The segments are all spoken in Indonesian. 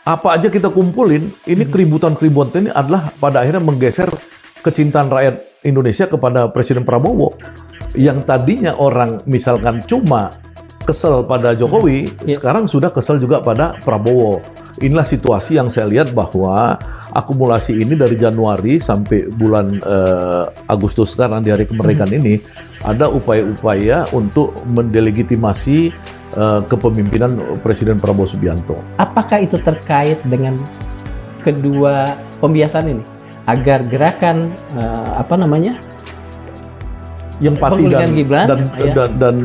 apa aja kita kumpulin, ini keributan-keributan ini adalah pada akhirnya menggeser kecintaan rakyat Indonesia kepada Presiden Prabowo. Yang tadinya orang misalkan cuma kesel pada Jokowi, sekarang sudah kesel juga pada Prabowo. Inilah situasi yang saya lihat bahwa akumulasi ini dari Januari sampai bulan Agustus sekarang di hari kemerdekaan ini ada upaya-upaya untuk mendelegitimasi kepemimpinan Presiden Prabowo Subianto. Apakah itu terkait dengan kedua pembiasaan ini agar gerakan yang Pati dan Gibran dan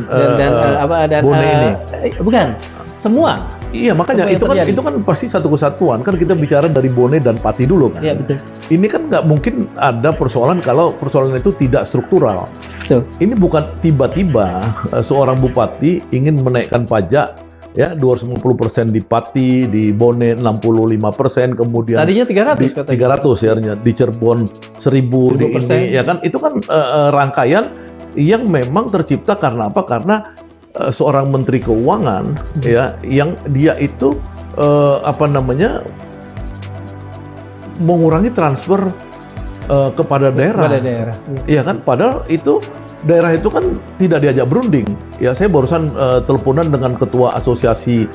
Bone ini bukan semua. Iya, makanya itu kan pasti satu kesatuan. Kan kita bicara dari Bone dan Pati dulu kan. Iya, betul. Ini kan nggak mungkin ada persoalan kalau persoalan itu tidak struktural. Betul. Ini bukan tiba-tiba seorang bupati ingin menaikkan pajak ya 250% di Pati, di Bone 65%, kemudian tadinya 300 katanya. 300 ya, di Cirebon 1000 di ini ya kan. Itu kan rangkaian yang memang tercipta karena apa? Karena seorang menteri keuangan ya yang dia itu mengurangi transfer kepada daerah. Iya kan, padahal itu daerah itu kan tidak diajak berunding. Ya, saya barusan teleponan dengan ketua Asosiasi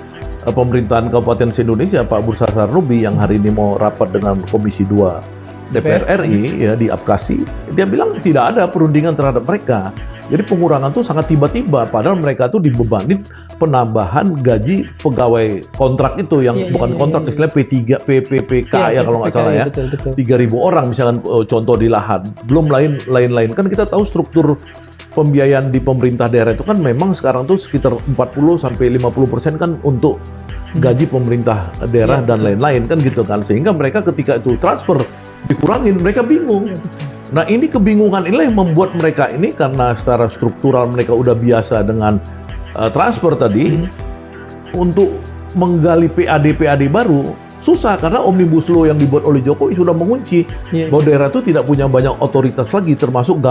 Pemerintahan Kabupaten se-Indonesia Pak Bursa Sarnubi yang hari ini mau rapat dengan Komisi 2 DPR RI ya di Apkasi. Dia bilang tidak ada perundingan terhadap mereka. Jadi pengurangan itu sangat tiba-tiba, padahal mereka tuh dibebani penambahan gaji pegawai kontrak itu yang bukan kontrak, istilah P3, PPPK ya kalau nggak salah ya. 3.000 orang misalkan contoh di Lahat. Belum lain-lain. Kan kita tahu struktur pembiayaan di pemerintah daerah itu kan memang sekarang tuh sekitar 40-50% kan untuk gaji pemerintah daerah dan lain-lain kan gitu kan. Sehingga mereka ketika itu transfer dikurangin, mereka bingung. Nah, ini kebingungan inilah yang membuat mereka ini, karena secara struktural mereka udah biasa dengan transfer tadi, untuk menggali PAD baru susah karena Omnibus Law yang dibuat oleh Jokowi sudah mengunci bahwa daerah itu tidak punya banyak otoritas lagi, termasuk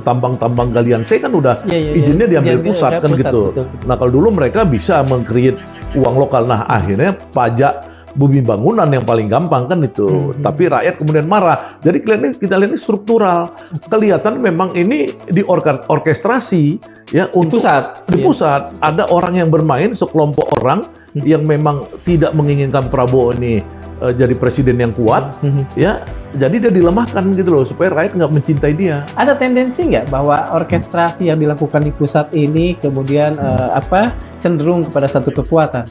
tambang-tambang galian C kan udah izinnya diambil pusat kan gitu. Betul. Nah, kalau dulu mereka bisa meng-create uang lokal. Nah, akhirnya pajak bumi bangunan yang paling gampang kan itu. Tapi rakyat kemudian marah. Jadi kita lihat ini struktural. Kelihatan memang ini diorkestrasi ya untuk di pusat. Ada orang yang bermain, sekelompok orang yang memang tidak menginginkan Prabowo ini jadi presiden yang kuat ya. Jadi dia dilemahkan gitu loh supaya rakyat nggak mencintai dia. Ada tendensi nggak bahwa orkestrasi yang dilakukan di pusat ini kemudian cenderung kepada satu kekuatan?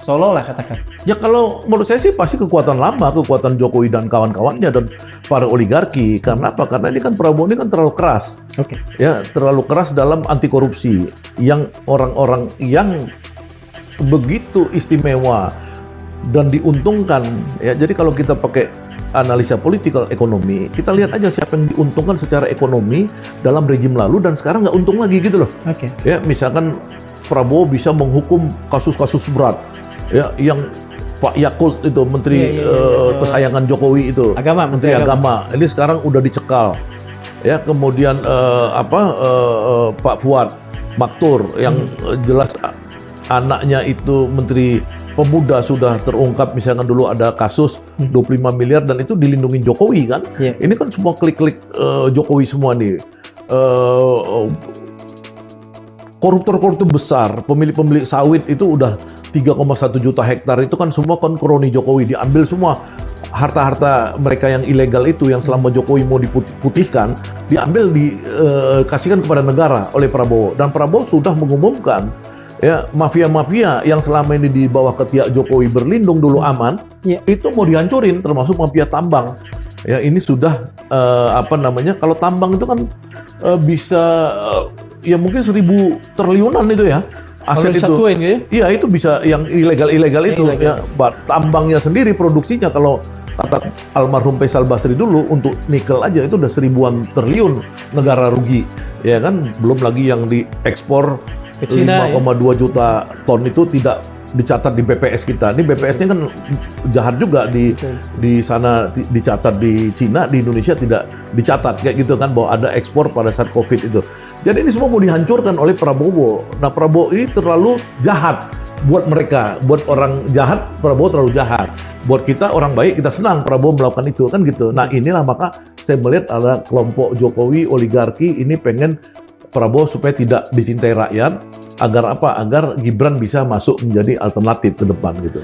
Solo lah katakan. Ya kalau menurut saya sih pasti kekuatan lama, kekuatan Jokowi dan kawan-kawannya dan para oligarki. Karena apa? Karena ini kan Prabowo ini kan terlalu keras. Ya, terlalu keras dalam anti korupsi. Yang orang-orang yang begitu istimewa dan diuntungkan. Ya, jadi kalau kita pakai analisa politikal ekonomi, kita lihat aja siapa yang diuntungkan secara ekonomi dalam rejim lalu dan sekarang nggak untung lagi gitu loh. Ya, misalkan Prabowo bisa menghukum kasus-kasus berat. Ya, yang Pak Yakult itu menteri kesayangan Jokowi itu, menteri agama. Ini sekarang udah dicekal. Ya, kemudian Pak Fuad Maktur yang jelas anaknya itu menteri pemuda sudah terungkap, misalkan dulu ada kasus 25 miliar dan itu dilindungi Jokowi kan. Ini kan semua klik-klik Jokowi semua nih. Koruptor-koruptor besar, pemilik-pemilik sawit itu udah 3,1 juta hektar itu kan semua kan kroni Jokowi, diambil semua harta-harta mereka yang ilegal itu yang selama Jokowi mau diputihkan, diambil dikasihkan kepada negara oleh Prabowo. Dan Prabowo sudah mengumumkan ya mafia-mafia yang selama ini di bawah ketiak Jokowi berlindung dulu aman, itu mau dihancurin, termasuk mafia tambang. Ya, ini sudah kalau tambang itu kan bisa ya mungkin 1.000 triliunan itu ya. Aset itu, iya itu bisa yang ilegal itu ya. Tambangnya sendiri produksinya kalau kata almarhum Faisal Basri dulu untuk nikel aja itu udah 1.000-an triliun negara rugi, ya kan. Belum lagi yang diekspor 5,2 juta ton itu tidak dicatat di BPS kita. Ini BPS-nya kan jahat juga di sana dicatat, di Cina, di Indonesia tidak dicatat kayak gitu kan, bahwa ada ekspor pada saat Covid itu. Jadi ini semua mau dihancurkan oleh Prabowo. Nah, Prabowo ini terlalu jahat buat mereka, buat orang jahat, Prabowo terlalu jahat. buat kita orang baik, kita senang Prabowo melakukan itu kan gitu. Nah inilah maka saya melihat ada kelompok Jokowi oligarki ini pengen Prabowo supaya tidak dicintai rakyat, agar apa? Agar Gibran bisa masuk menjadi alternatif ke depan gitu.